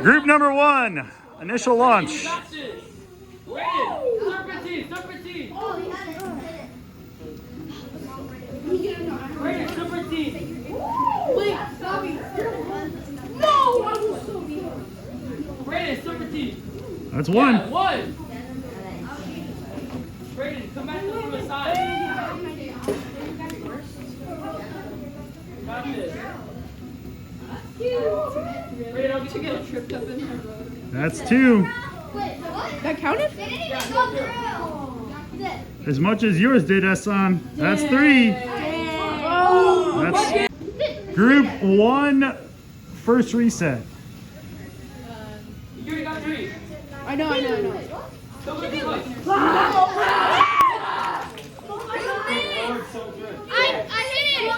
Group number 1, initial launch. Serpentine! Serpentine! Oh, he had it. Brandon, serpentine! Wait, Bobby. No, I was so mean. Brandon, serpentine! That's Yeah, 1. 1! Brandon, come back to the side. Got this. Brandon, I'll get you get tripped up in her road. That's 2. Wait, what? That counted? They didn't even go through. As much as yours did, Hassan. That's 3. That's group 1, first reset. You already got 3. I know. Don't get this one. I hit it.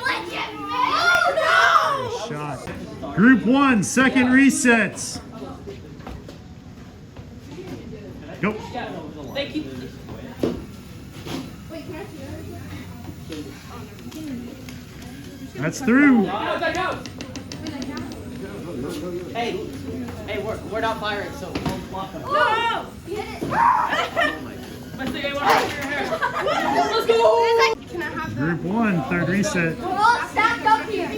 Oh, Shot. Group 1, second resets. Go. They keep. That's through. Go. Hey, we're not firing, so don't block them. no. He hit it. Let's see, I want to your hair. Let's go. Can I have that? Group 1, third reset. We're all stacked up here.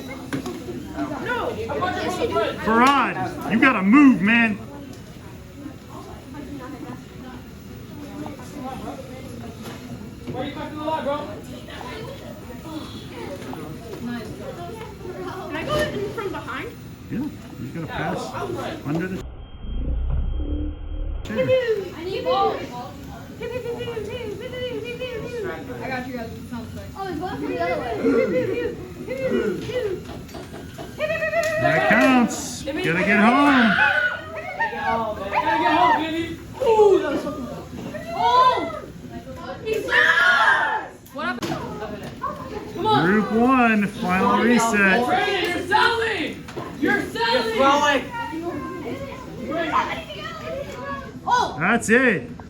Farad, you gotta move, man. Where are you back to the line, bro? Can I go in from behind? Yeah, you gotta pass under the chair. I need balls. I got you guys. It sounds like. Oh, he's going from the other way. That counts. Gotta get home. Gotta get home, baby. Oh! He's Group 1, final reset. Brandon, you're selling! You're selling! Throwing. Oh! That's it.